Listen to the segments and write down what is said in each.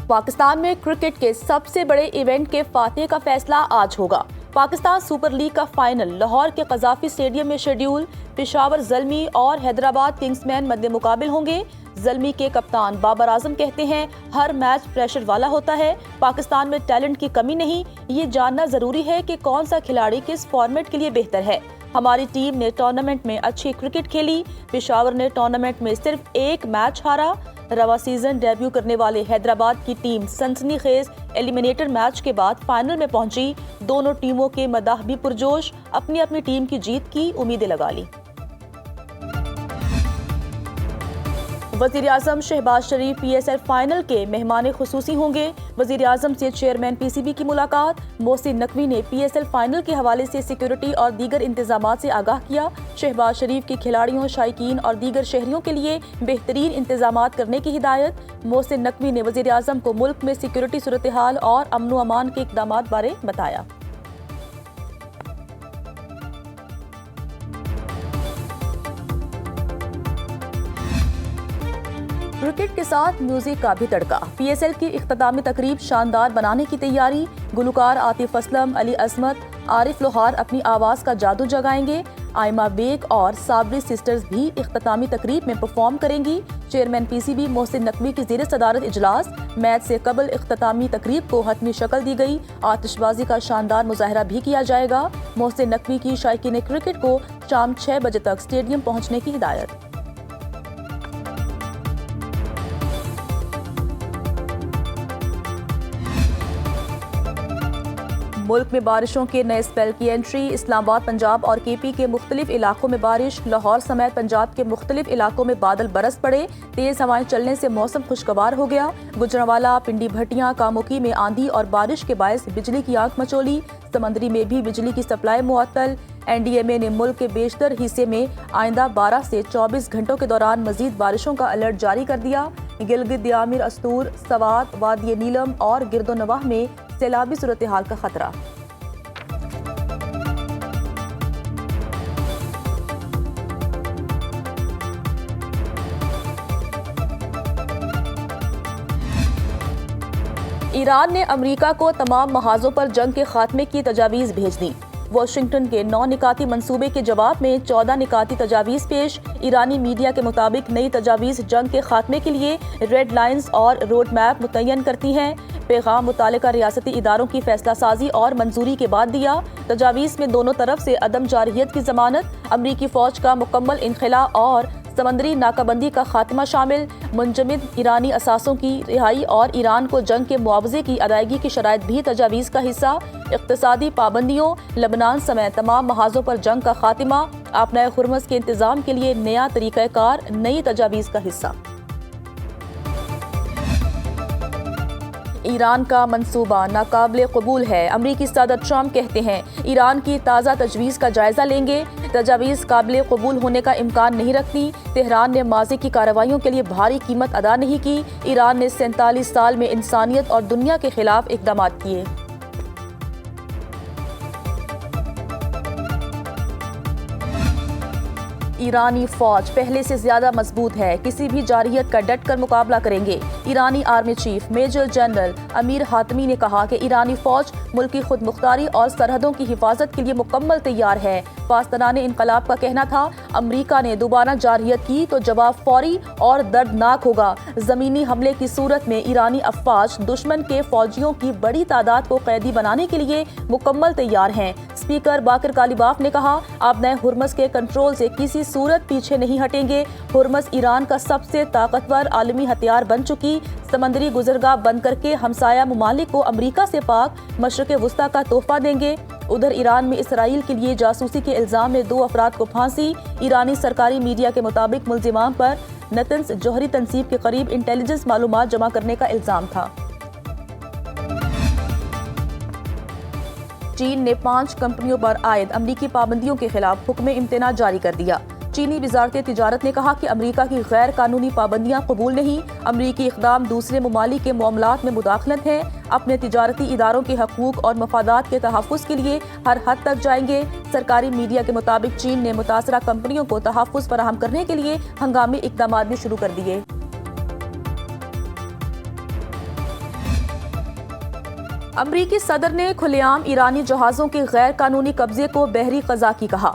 پاکستان میں کرکٹ کے سب سے بڑے ایونٹ کے فاتح کا فیصلہ آج ہوگا۔ پاکستان سپر لیگ کا فائنل لاہور کے قذافی اسٹیڈیم میں شیڈیول، پشاور زلمی اور حیدرآباد کنگز مین مد مقابل ہوں گے۔ زلمی کے کپتان بابر اعظم کہتے ہیں ہر میچ پریشر والا ہوتا ہے، پاکستان میں ٹیلنٹ کی کمی نہیں، یہ جاننا ضروری ہے کہ کون سا کھلاڑی کس فارمیٹ کے لیے بہتر ہے۔ ہماری ٹیم نے ٹورنامنٹ میں اچھی کرکٹ کھیلی، پشاور نے ٹورنامنٹ میں صرف ایک میچ ہارا۔ رواں سیزن ڈیبیو کرنے والے حیدرآباد کی ٹیم سنسنی خیز ایلیمینیٹر میچ کے بعد فائنل میں پہنچی۔ دونوں ٹیموں کے مداح بھی پرجوش، اپنی اپنی ٹیم کی جیت کی امیدیں لگا لی۔ وزیراعظم شہباز شریف پی ایس ایل فائنل کے مہمان خصوصی ہوں گے۔ وزیراعظم سے چیئرمین پی سی بی کی ملاقات۔ محسن نقوی نے پی ایس ایل فائنل کے حوالے سے سیکیورٹی اور دیگر انتظامات سے آگاہ کیا۔ شہباز شریف کی کھلاڑیوں، شائقین اور دیگر شہریوں کے لیے بہترین انتظامات کرنے کی ہدایت۔ محسن نقوی نے وزیراعظم کو ملک میں سیکیورٹی صورتحال اور امن و امان کے اقدامات بارے بتایا۔ کرکٹ کے ساتھ میوزک کا بھی تڑکا۔ پی ایس ایل کی اختتامی تقریب شاندار بنانے کی تیاری۔ گلوکار عاطف اسلم، علی عصمت، عارف لوہار اپنی آواز کا جادو جگائیں گے۔ آئمہ بیگ اور صابری سسٹرز بھی اختتامی تقریب میں پرفارم کریں گی۔ Chairman P C B Mohsin Naqvi کی زیر صدارت اجلاس۔ میچ سے قبل اختتامی تقریب کو حتمی شکل دی گئی۔ آتش بازی کا شاندار مظاہرہ بھی کیا جائے گا۔ محسن نقوی کی شائقین کرکٹ کو شام 6 بجے تک اسٹیڈیم پہنچنے کی ہدایت۔ ملک میں بارشوں کے نئے اسپیل کی انٹری۔ اسلام آباد، پنجاب اور کے پی کے مختلف علاقوں میں بارش۔ لاہور سمیت پنجاب کے مختلف علاقوں میں بادل برس پڑے۔ تیز ہوائیں چلنے سے موسم خوشگوار ہو گیا۔ گوجرانوالہ، پنڈی بھٹیاں، کاموکی میں آندھی اور بارش کے باعث بجلی کی آنکھ مچولی۔ سمندری میں بھی بجلی کی سپلائی معطل۔ این ڈی ایم اے نے ملک کے بیشتر حصے میں آئندہ 12 سے 24 گھنٹوں کے دوران مزید بارشوں کا الرٹ جاری کر دیا۔ گلگت، دیامر، استور، سوات، وادی نیلم اور گرد و نواح میں سیلابی صورتحال کا خطرہ۔ ایران نے امریکہ کو تمام محاذوں پر جنگ کے خاتمے کی تجاویز بھیج دی۔ واشنگٹن کے 9 نکاتی منصوبے کے جواب میں 14 نکاتی تجاویز پیش۔ ایرانی میڈیا کے مطابق نئی تجاویز جنگ کے خاتمے کے لیے ریڈ لائنز اور روڈ میپ متعین کرتی ہیں۔ پیغام متعلقہ ریاستی اداروں کی فیصلہ سازی اور منظوری کے بعد دیا۔ تجاویز میں دونوں طرف سے عدم جارحیت کی ضمانت، امریکی فوج کا مکمل انخلاء اور سمندری ناکہ بندی کا خاتمہ شامل۔ منجمد ایرانی اثاثوں کی رہائی اور ایران کو جنگ کے معاوضے کی ادائیگی کی شرائط بھی تجاویز کا حصہ۔ اقتصادی پابندیوں، لبنان سمیت تمام محاذوں پر جنگ کا خاتمہ، آبنائے ہرمز کے انتظام کے لیے نیا طریقہ کار نئی تجاویز کا حصہ۔ ایران کا منصوبہ ناقابل قبول ہے، امریکی صدر ٹرمپ کہتے ہیں ایران کی تازہ تجویز کا جائزہ لیں گے۔ تجاویز قابل قبول ہونے کا امکان نہیں رکھتی۔ تہران نے ماضی کی کارروائیوں کے لیے بھاری قیمت ادا نہیں کی۔ ایران نے 47 سال میں انسانیت اور دنیا کے خلاف اقدامات کیے۔ ایرانی فوج پہلے سے زیادہ مضبوط ہے، کسی بھی جارحیت کا ڈٹ کر مقابلہ کریں گے۔ ایرانی آرمی چیف میجر جنرل امیر حاتمی نے کہا کہ ایرانی فوج ملکی خود مختاری اور سرحدوں کی حفاظت کے لیے مکمل تیار ہے۔ پاسداران انقلاب کا کہنا تھا امریکہ نے دوبارہ جارحیت کی تو جواب فوری اور دردناک ہوگا۔ زمینی حملے کی صورت میں ایرانی افواج دشمن کے فوجیوں کی بڑی تعداد کو قیدی بنانے کے لیے مکمل تیار ہیں۔ اسپیکر باقر کالیباف نے کہا آبنائے ہرمز کے کنٹرول سے کسی صورت پیچھے نہیں ہٹیں گے۔ ہرمز ایران کا سب سے طاقتور عالمی ہتھیار بن چکی سمندری گزرگاہ بند کر کے ہمسایہ ممالک کو امریکہ سے پاک مشرق وسطیٰ کا تحفہ دیں گے۔ ادھر ایران میں اسرائیل کے لیے جاسوسی کے الزام میں 2 افراد کو پھانسی۔ ایرانی سرکاری میڈیا کے مطابق ملزمان پر نتنز جوہری تنصیب کے قریب انٹیلیجنس معلومات جمع کرنے کا الزام تھا۔ چین نے 5 کمپنیوں پر عائد امریکی پابندیوں کے خلاف حکم امتناع جاری کر دیا۔ چینی وزارت تجارت نے کہا کہ امریکہ کی غیر قانونی پابندیاں قبول نہیں۔ امریکی اقدام دوسرے ممالک کے معاملات میں مداخلت ہے، اپنے تجارتی اداروں کے حقوق اور مفادات کے تحفظ کے لیے ہر حد تک جائیں گے۔ سرکاری میڈیا کے مطابق چین نے متاثرہ کمپنیوں کو تحفظ فراہم کرنے کے لیے ہنگامی اقدامات بھی شروع کر دیے۔ امریکی صدر نے کھلے عام ایرانی جہازوں کے غیر قانونی قبضے کو بحری قزاق کی کہا۔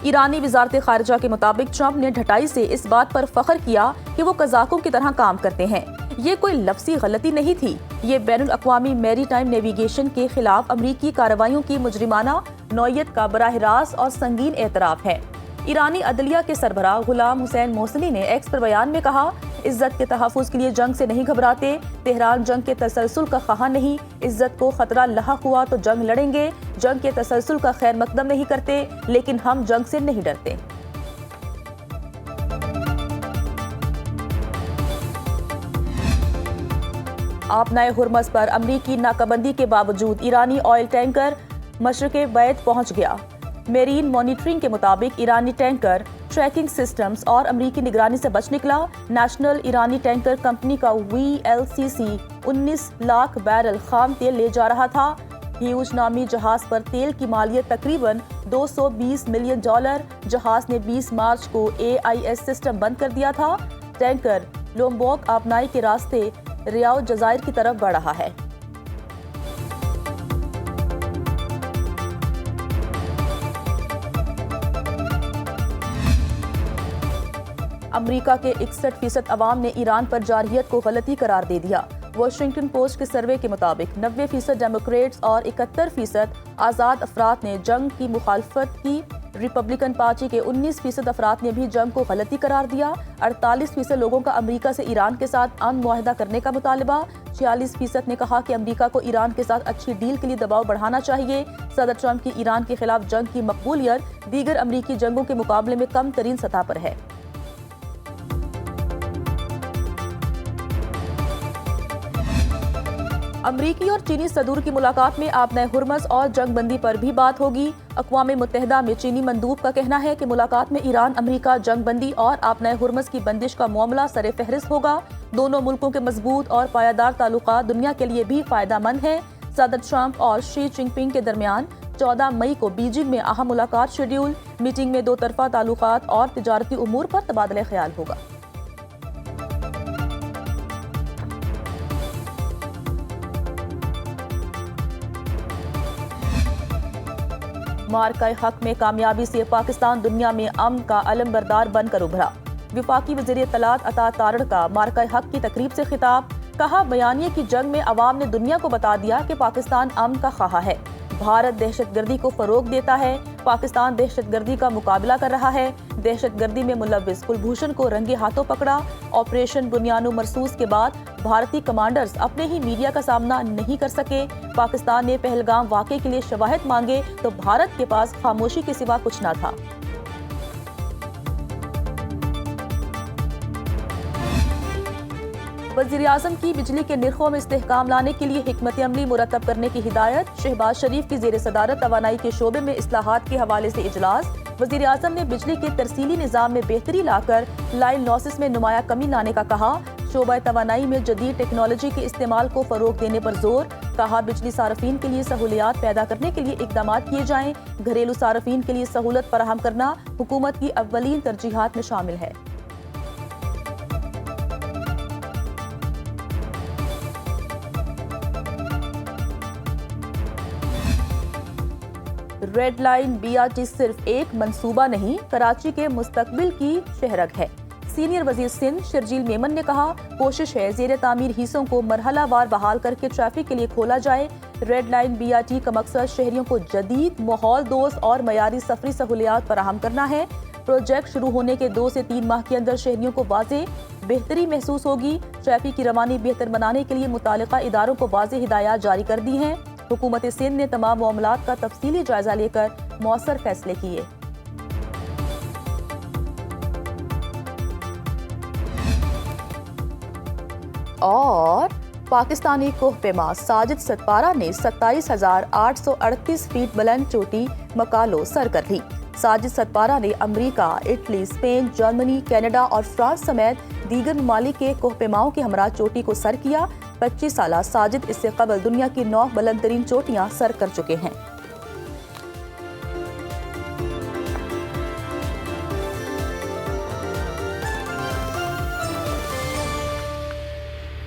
ایرانی وزارت خارجہ کے مطابق ٹرمپ نے ڈھٹائی سے اس بات پر فخر کیا کہ وہ قزاقوں کی طرح کام کرتے ہیں۔ یہ کوئی لفظی غلطی نہیں تھی، یہ بین الاقوامی میری ٹائم نیویگیشن کے خلاف امریکی کارروائیوں کی مجرمانہ نوعیت کا براہ راست اور سنگین اعتراف ہے۔ ایرانی عدلیہ کے سربراہ غلام حسین محسنی نے ایکس پر بیان میں کہا، عزت کے تحفظ کے لیے جنگ سے نہیں گھبراتے، تہران جنگ کے تسلسل کا خواہاں نہیں، عزت کو خطرہ لاحق ہوا تو جنگ لڑیں گے، جنگ کے تسلسل کا خیر مقدم نہیں کرتے، لیکن ہم جنگ سے نہیں ڈرتے۔ آبنائے ہرمز پر امریکی ناکابندی کے باوجود ایرانی آئل ٹینکر مشرق بیت پہنچ گیا۔ میرین مانیٹرنگ کے مطابق ایرانی ٹینکر ٹریکنگ سسٹمز اور امریکی نگرانی سے بچ نکلا۔ نیشنل ایرانی ٹینکر کمپنی کا VLCC 19 لاکھ بیرل خام تیل لے جا رہا تھا۔ ہیوج نامی جہاز پر تیل کی مالیت تقریباً $220 ملین۔ جہاز نے 20 مارچ کو AIS سسٹم بند کر دیا تھا۔ ٹینکر لومبوک آبنائی کے راستے ریاؤ جزائر کی طرف بڑھ رہا ہے۔ امریکہ کے 61% عوام نے ایران پر جارحیت کو غلطی قرار دے دیا۔ واشنگٹن پوسٹ کے سروے کے مطابق 90% ڈیموکریٹس اور 71% آزاد افراد نے جنگ کی مخالفت کی۔ ریپبلکن پارٹی کے 19% افراد نے بھی جنگ کو غلطی قرار دیا۔ 48% لوگوں کا امریکہ سے ایران کے ساتھ امن معاہدہ کرنے کا مطالبہ۔ 46% نے کہا کہ امریکہ کو ایران کے ساتھ اچھی ڈیل کے لیے دباؤ بڑھانا چاہیے۔ صدر ٹرمپ کی ایران کے خلاف جنگ کی مقبولیت دیگر امریکی جنگوں کے مقابلے میں کم ترین سطح پر ہے۔ امریکی اور چینی صدور کی ملاقات میں آبنائے ہرمز اور جنگ بندی پر بھی بات ہوگی۔ اقوام متحدہ میں چینی مندوب کا کہنا ہے کہ ملاقات میں ایران امریکہ جنگ بندی اور آبنائے ہرمز کی بندش کا معاملہ سر فہرست ہوگا۔ دونوں ملکوں کے مضبوط اور پائیدار تعلقات دنیا کے لیے بھی فائدہ مند ہیں۔ صدر ٹرمپ اور شی جن پنگ کے درمیان 14 مئی کو بیجنگ میں اہم ملاقات شیڈیول۔ میٹنگ میں دو طرفہ تعلقات اور تجارتی امور پر تبادلہ خیال ہوگا۔ مارکہ حق میں کامیابی سے پاکستان دنیا میں امن کا علم بردار بن کر ابھرا۔ وفاقی وزیر اطلاعات عطا تارڑ کا مارکہ حق کی تقریب سے خطاب۔ کہا، بیانیے کی جنگ میں عوام نے دنیا کو بتا دیا کہ پاکستان امن کا خواہاں ہے۔ بھارت دہشت گردی کو فروغ دیتا ہے، پاکستان دہشت گردی کا مقابلہ کر رہا ہے۔ دہشت گردی میں ملوث کلبھوشن کو رنگے ہاتھوں پکڑا۔ آپریشن بنیانو مرصوص کے بعد بھارتی کمانڈرز اپنے ہی میڈیا کا سامنا نہیں کر سکے۔ پاکستان نے پہلگام واقعے کے لیے شواہد مانگے تو بھارت کے پاس خاموشی کے سوا کچھ نہ تھا۔ وزیراعظم کی بجلی کے نرخوں میں استحکام لانے کے لیے حکمت عملی مرتب کرنے کی ہدایت۔ شہباز شریف کی زیر صدارت توانائی کے شعبے میں اصلاحات کے حوالے سے اجلاس۔ وزیراعظم نے بجلی کے ترسیلی نظام میں بہتری لا کر لائن لاسز میں نمایاں کمی لانے کا کہا۔ شعبہ توانائی میں جدید ٹیکنالوجی کے استعمال کو فروغ دینے پر زور۔ کہا، بجلی صارفین کے لیے سہولیات پیدا کرنے کے لیے اقدامات کیے جائیں۔ گھریلو صارفین کے لیے سہولت فراہم کرنا حکومت کی اولین ترجیحات میں شامل ہے۔ ریڈ لائن BRT صرف ایک منصوبہ نہیں، کراچی کے مستقبل کی شہرک ہے۔ سینئر وزیر سندھ شرجیل میمن نے کہا، کوشش ہے زیر تعمیر حصوں کو مرحلہ وار بحال کر کے ٹریفک کے لیے کھولا جائے۔ ریڈ لائن BRT کا مقصد شہریوں کو جدید، ماحول دوست اور معیاری سفری سہولیات فراہم کرنا ہے۔ پروجیکٹ شروع ہونے کے 2 سے 3 ماہ کے اندر شہریوں کو واضح بہتری محسوس ہوگی۔ ٹریفک کی روانی بہتر بنانے کے لیے متعلقہ اداروں کو واضح ہدایات جاری کر دی ہیں۔ حکومت سندھ نے تمام معاملات کا تفصیلی جائزہ لے کر مؤثر فیصلے کیے۔ اور پاکستانی کوہ پیما ساجد ستپارہ نے 27,838 فیٹ بلند چوٹی مکالو سر کر لی۔ ساجد ستپارہ نے امریکہ، اٹلی، اسپین، جرمنی، کینیڈا اور فرانس سمیت دیگر ممالک کے کوہ پیماؤں کے ہمراہ چوٹی کو سر کیا۔ 25 سالہ ساجد اس سے قبل دنیا کی 9 بلند ترین چوٹیاں سر کر چکے ہیں۔